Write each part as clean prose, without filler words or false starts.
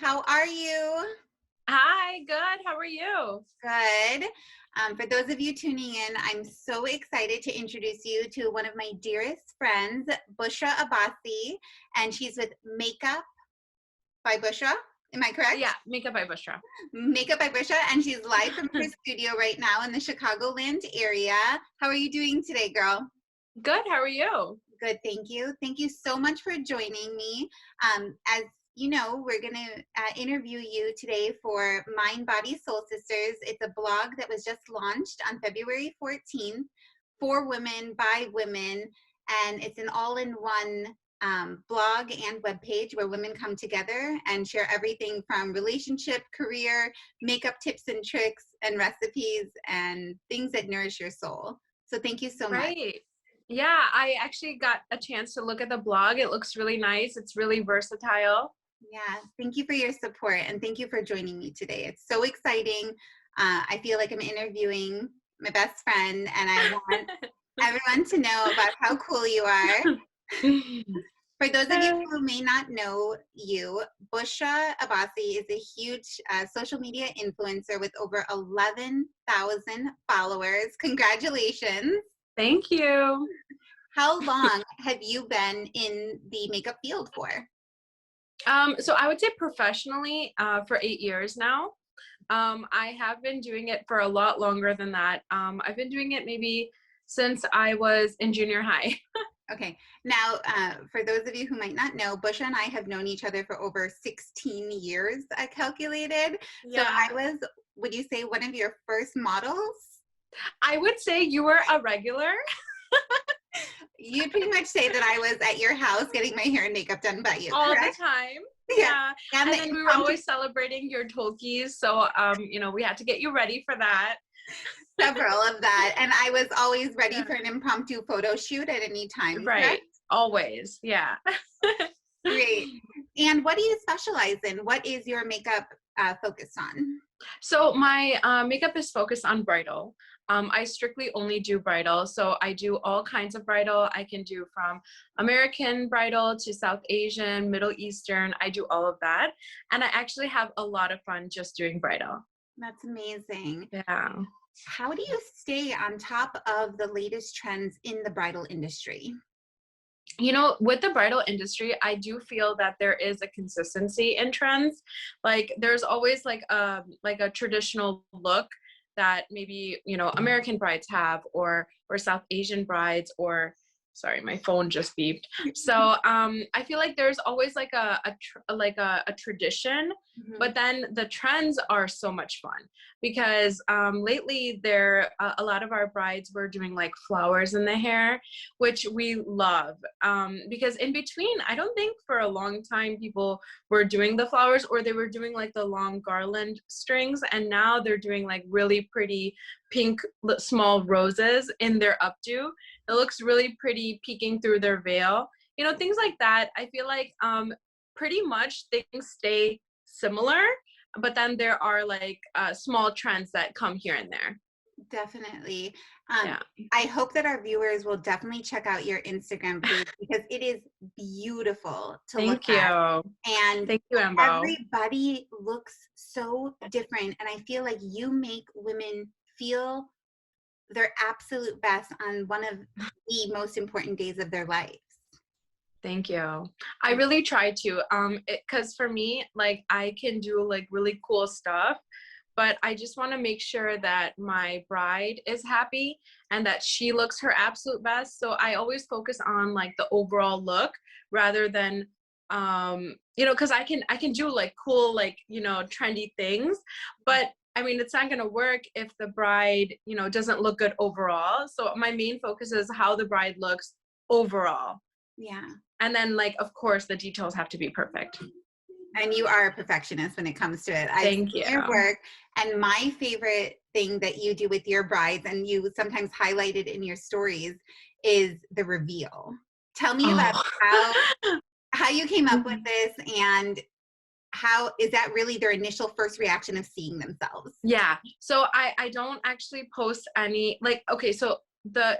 How are you? Hi, good. How are you? Good. For those of you tuning in, I'm so excited to introduce you to one of my dearest friends, Bushra Abbasi, and she's with Makeup by Bushra. Am I Yeah, correct? Makeup by Bushra. Makeup by Bushra, and she's live from her studio right now in the Chicagoland area. How are you doing today, girl? Good. How are you? Good, thank you. Thank you so much for joining me. As you know, we're going to interview you today for Mind, Body, Soul Sisters. It's a blog that was just launched on February 14th for women, by women, and it's an all-in-one blog and webpage where women come together and share everything from relationship, career, makeup tips and tricks, and recipes, and things that nourish your soul. So thank you so much. Great. Yeah, I actually got a chance to look at the blog. It looks really nice. It's really versatile. Yeah, thank you for your support and thank you for joining me today. It's so exciting. I feel like I'm interviewing my best friend, and I want everyone to know about how cool you are. For those of you who may not know you, Bushra Abbasi is a huge social media influencer with over 11,000 followers. Congratulations. Thank you. How long have you been in the makeup field for? So I would say professionally for 8 years now. I have been doing it for a lot longer than that. I've been doing it maybe since I was in junior high. Okay. Now, for those of you who might not know, Bushra and I have known each other for over 16 years, I calculated. So Yeah. I was, would you say, one of your first models? I would say you were a regular. You'd pretty much say that I was at your house getting my hair and makeup done by you, All the correct? time. Yeah. Yeah. And And the then we were impromptu always celebrating your Tolkies. So, we had to get you ready for that. several of that. And I was always ready Yeah. for an impromptu photo shoot at any time, correct? Right. Always. Yeah. Great. And what do you specialize in? What is your makeup focused on? So my makeup is focused on bridal. I strictly only do bridal. So I do all kinds of bridal. I can do from American bridal to South Asian, Middle Eastern. I do all of that. And I actually have a lot of fun just doing bridal. That's amazing. Yeah. How do you stay on top of the latest trends in the bridal industry? With the bridal industry, I do feel that there is a consistency in trends. Like there's always like a traditional look that maybe, American brides have or South Asian brides or sorry, my phone just beeped. So I feel like there's always like a tradition, Mhm. but then the trends are so much fun because lately there a lot of our brides were doing like flowers in the hair, which we love, because in between I don't think for a long time people were doing the flowers or they were doing like the long garland strings, and now they're doing like really pretty pink small roses in their updo. It looks really pretty peeking through their veil, things like that. I feel like pretty much things stay similar, but then there are like small trends that come here and there. Definitely. Yeah. I hope that our viewers will definitely check out your Instagram page because it is beautiful to look Thank at. you. And Thank you, Embo. everybody looks so different. And I feel like you make women feel their absolute best on one of the most important days of their lives. Thank you. I really try to, because for me, like I can do like really cool stuff, but I just want to make sure that my bride is happy and that she looks her absolute best. So I always focus on like the overall look rather than because I can do like cool, like, trendy things, but I mean, it's not going to work if the bride, doesn't look good overall. So my main focus is how the bride looks overall. Yeah. And then, like, of course, the details have to be perfect. And you are a perfectionist when it comes to it. I've Thank seen you. your work, and my favorite thing that you do with your brides, and you sometimes highlight it in your stories, is the reveal. Tell me about Oh. how you came up with this, and how is that really their initial first reaction of seeing themselves? Yeah. So I don't actually post any, like, okay, so the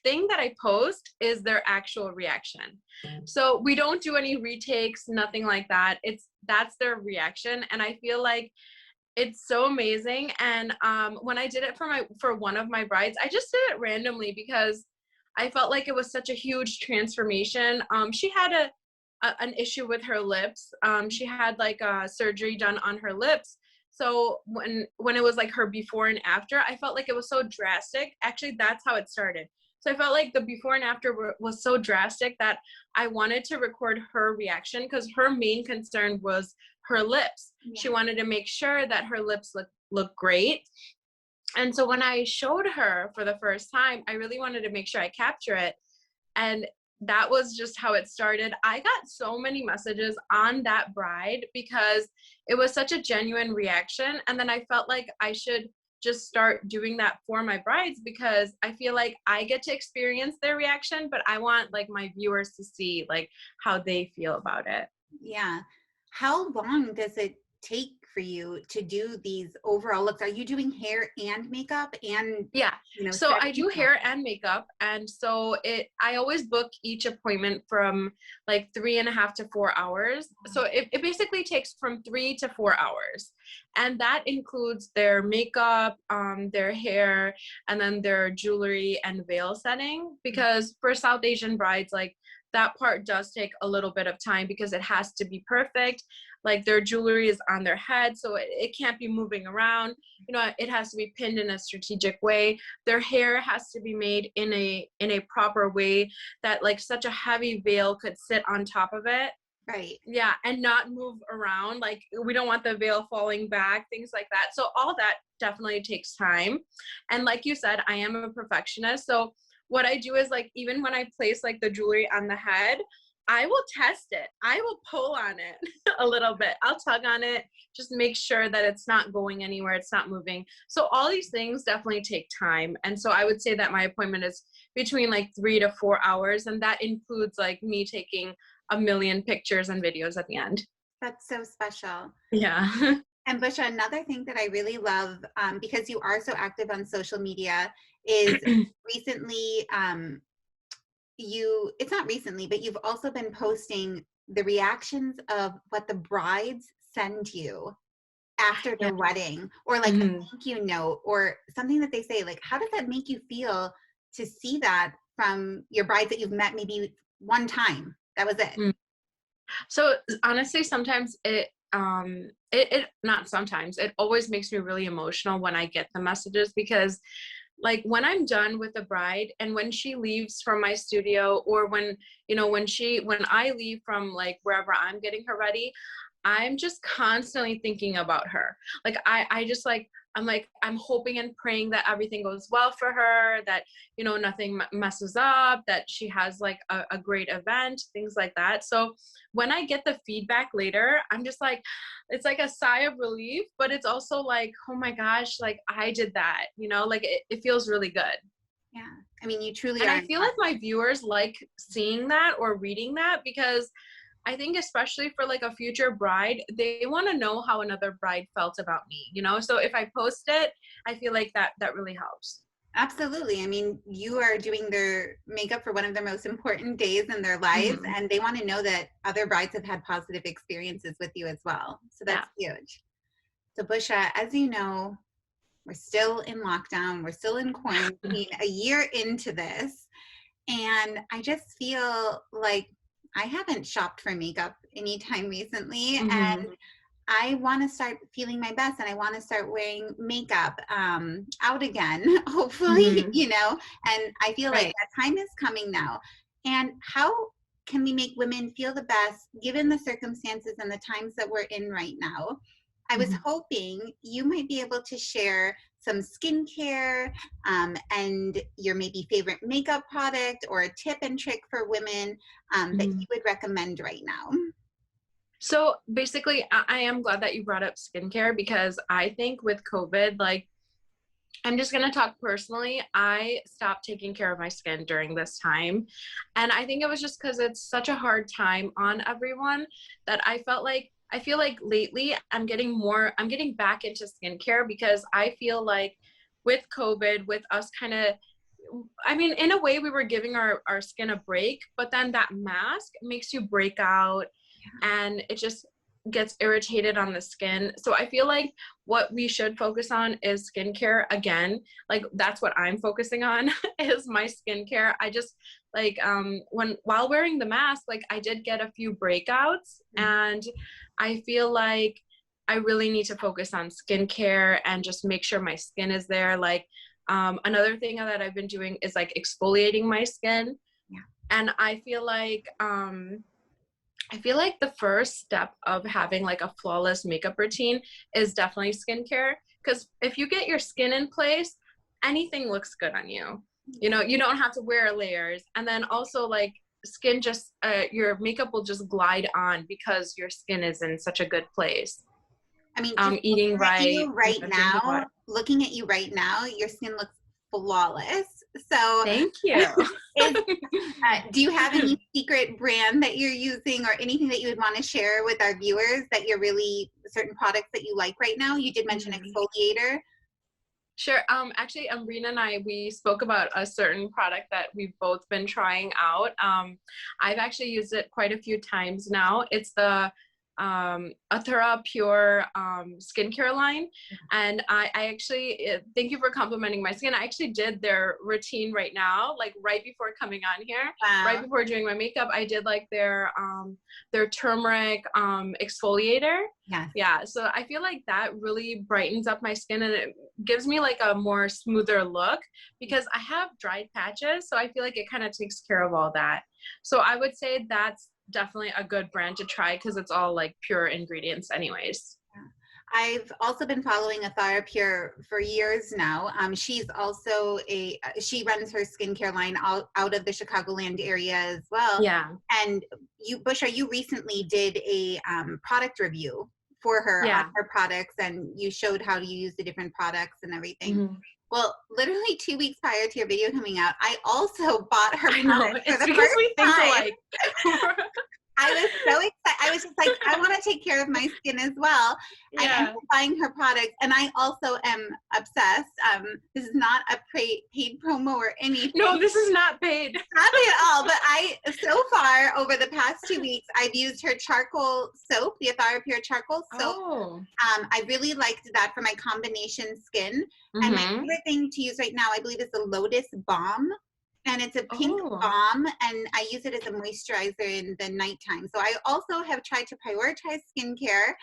thing that I post is their actual reaction. So we don't do any retakes, nothing like that. That's their reaction, and I feel like it's so amazing. And when I did it for one of my brides, I just did it randomly because I felt like it was such a huge transformation. She had an issue with her lips. She had like a surgery done on her lips. So when it was like her before and after, I felt like it was so drastic. Actually, that's how it started. So I felt like the before and after was so drastic that I wanted to record her reaction because her main concern was her lips. Yeah. She wanted to make sure that her lips look great. And so when I showed her for the first time, I really wanted to make sure I capture it. And that was just how it started. I got so many messages on that bride because it was such a genuine reaction. And then I felt like I should just start doing that for my brides because I feel like I get to experience their reaction, but I want like my viewers to see like how they feel about it. Yeah. How long does it take for you to do these overall looks? Are you doing hair and makeup and, Yeah. So I do hair and makeup. And so I always book each appointment from like 3.5 to 4 hours. So it basically takes from 3 to 4 hours. And that includes their makeup, their hair, and then their jewelry and veil setting. Because for South Asian brides, like that part does take a little bit of time because it has to be perfect. Like their jewelry is on their head, so it can't be moving around. You know, it has to be pinned in a strategic way. Their hair has to be made in a proper way that like such a heavy veil could sit on top of it. Right. Yeah, and not move around. Like we don't want the veil falling back, things like that. So all that definitely takes time. And like you said, I am a perfectionist. So what I do is like even when I place like the jewelry on the head, I will test it. I will pull on it a little bit. I'll tug on it, just make sure that it's not going anywhere, it's not moving. So all these things definitely take time. And so I would say that my appointment is between like 3 to 4 hours. And that includes like me taking a million pictures and videos at the end. That's so special. Yeah. And Bushra, another thing that I really love, because you are so active on social media, is recently, it's not recently, but you've also been posting the reactions of what the brides send you after their wedding, or like a thank you note or something that they say. Like, how does that make you feel to see that from your brides that you've met maybe one time? That was it. So honestly, sometimes it not sometimes, it always makes me really emotional when I get the messages because like when I'm done with the bride and when she leaves from my studio or when I leave from like wherever I'm getting her ready, I'm just constantly thinking about her. Like I just like I'm hoping and praying that everything goes well for her, that nothing messes up, that she has like a great event, things like that. So when I get the feedback later, I'm just like, it's like a sigh of relief, but it's also like, oh my gosh, like I did that, like it feels really good. Yeah. I mean, you truly And are. I feel like my viewers like seeing that or reading that because I think especially for like a future bride, they want to know how another bride felt about me, So if I post it, I feel like that really helps. Absolutely. I mean, you are doing their makeup for one of their most important days in their lives, and they want to know that other brides have had positive experiences with you as well. So that's huge. So Bushra, as you know, we're still in lockdown. We're still in quarantine a year into this. And I just feel like I haven't shopped for makeup anytime recently. And I want to start feeling my best and I want to start wearing makeup out again, hopefully, and I feel like that time is coming now. And how can we make women feel the best given the circumstances and the times that we're in right now? I was hoping you might be able to share some skincare and your maybe favorite makeup product or a tip and trick for women that you would recommend right now. So basically, I am glad that you brought up skincare because I think with COVID, like, I'm just going to talk personally. I stopped taking care of my skin during this time. And I think it was just because it's such a hard time on everyone that I feel like lately I'm getting back into skincare because I feel like with COVID, with us kind of I mean, in a way we were giving our skin a break, but then that mask makes you break out and it just gets irritated on the skin. So I feel like what we should focus on is skincare again. Like that's what I'm focusing on is my skincare. I just like while wearing the mask, like I did get a few breakouts and I feel like I really need to focus on skincare and just make sure my skin is there. Like another thing that I've been doing is like exfoliating my skin. Yeah. And I feel like the first step of having like a flawless makeup routine is definitely skincare. Because if you get your skin in place, anything looks good on you. You know, you don't have to wear layers. And then also like skin just, your makeup will just glide on because your skin is in such a good place. I mean, just Eating right. looking at you right now, your skin looks flawless. So Thank you. do you have any secret brand that you're using or anything that you would want to share with our viewers that you're really certain products that you like right now? You did mention exfoliator. Sure. Actually, Ambrina and I, we spoke about a certain product that we've both been trying out. I've actually used it quite a few times now. It's the Athera Pure skincare line. And I actually, thank you for complimenting my skin. I actually did their routine right now, like right before coming on here, right before doing my makeup. I did like their turmeric exfoliator. Yes. Yeah. So I feel like that really brightens up my skin and it gives me like a more smoother look because I have dried patches. So I feel like it kind of takes care of all that. So I would say that's definitely a good brand to try because it's all like pure ingredients anyways. I've also been following Athara Pure for years now. She's also she runs her skincare line out of the Chicagoland area as well. Yeah. And you, Bushra, you recently did a product review for her on her products, and you showed how to use the different products and everything. Well, literally 2 weeks prior to your video coming out, I also bought her products for the first time. I was so excited. I was just like, I want to take care of my skin as well. I ended up buying her products, and I also am obsessed. This is not a paid promo or anything. No, this is not paid. Not at all. But so far, over the past 2 weeks, I've used her charcoal soap, the Athara Pure charcoal soap. I really liked that for my combination skin. And my favorite thing to use right now, I believe, is the Lotus Balm. And it's a pink balm, and I use it as a moisturizer in the nighttime. So I also have tried to prioritize skincare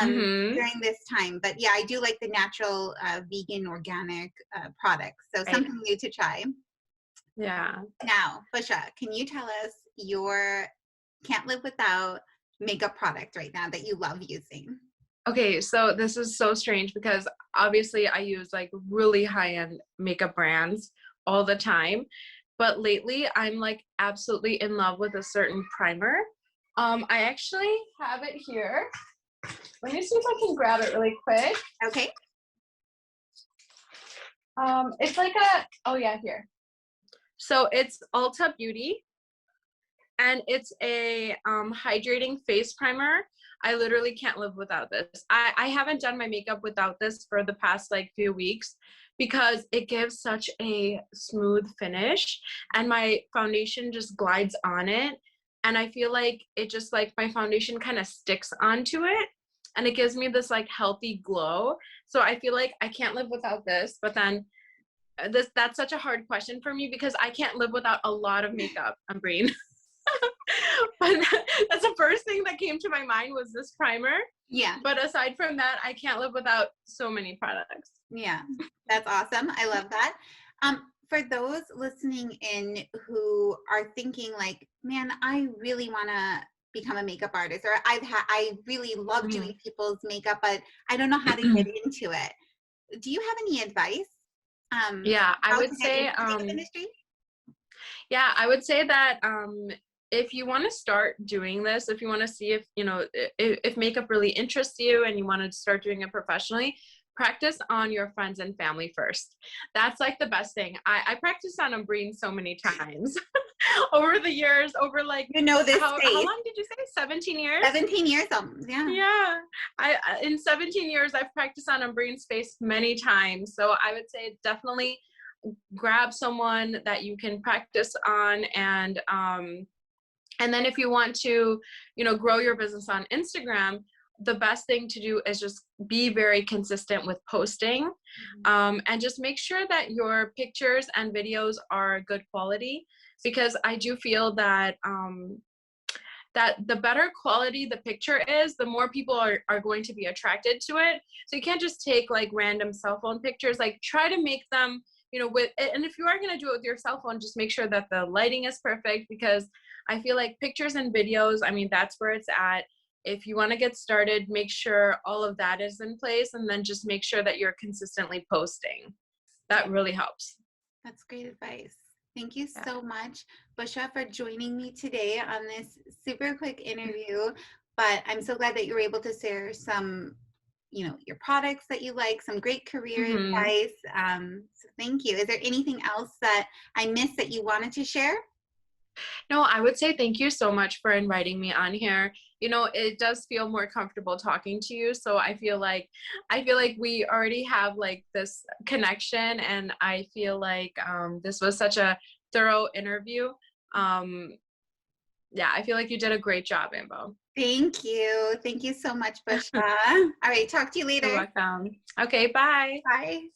during this time. But yeah, I do like the natural, vegan, organic products. So something new to try. Yeah. Now, Bushra, can you tell us your can't live without makeup product right now that you love using? Okay, so this is so strange because obviously I use like really high-end makeup brands all the time, but lately I'm like absolutely in love with a certain primer. I actually have it here. Let me see if I can grab it really quick. Okay. It's like here. So it's Ulta Beauty, and it's a hydrating face primer. I literally can't live without this. I haven't done my makeup without this for the past like few weeks because it gives such a smooth finish and my foundation just glides on it. And I feel like it just like my foundation kind of sticks onto it and it gives me this like healthy glow. So I feel like I can't live without this, but then that's such a hard question for me because I can't live without a lot of makeup. I'm green. But that's the first thing that came to my mind was this primer. Yeah. But aside from that, I can't live without so many products. Yeah, that's awesome. I love that. For those listening in who are thinking like, man, I really want to become a makeup artist, or I really love doing people's makeup, but I don't know how to get into it. Do you have any advice? Yeah, I would say, yeah, I would say that if you want to start doing this, if you want to see if, you know, if makeup really interests you and you want to start doing it professionally, practice on your friends and family first. That's like the best thing. I practiced on Umbreen so many times over the years, over like, you know, this how long did you say? 17 years? 17 years. Yeah. Yeah. In 17 years, I've practiced on Umbreen's face many times. So I would say definitely grab someone that you can practice on, and then if you want to, grow your business on Instagram, the best thing to do is just be very consistent with posting, and just make sure that your pictures and videos are good quality, because I do feel that the better quality the picture is, the more people are going to be attracted to it. So you can't just take like random cell phone pictures. Like try to make them, and if you are going to do it with your cell phone, just make sure that the lighting is perfect, because I feel like pictures and videos, I mean, that's where it's at. If you want to get started, make sure all of that is in place, and then just make sure that you're consistently posting. That really helps. That's great advice. Thank you Yeah. so much, Bushra, for joining me today on this super quick interview. But I'm so glad that you were able to share some, your products that you like, some great career Hmm. advice. So thank you. Is there anything else that I missed that you wanted to share? No, I would say thank you so much for inviting me on here. It does feel more comfortable talking to you, so I feel like we already have like this connection, and I feel like this was such a thorough interview. Um, yeah, I feel like you did a great job, Ambo. Thank you. Thank you so much, Bushra. All right, talk to you You're later. welcome. Okay, bye. Bye.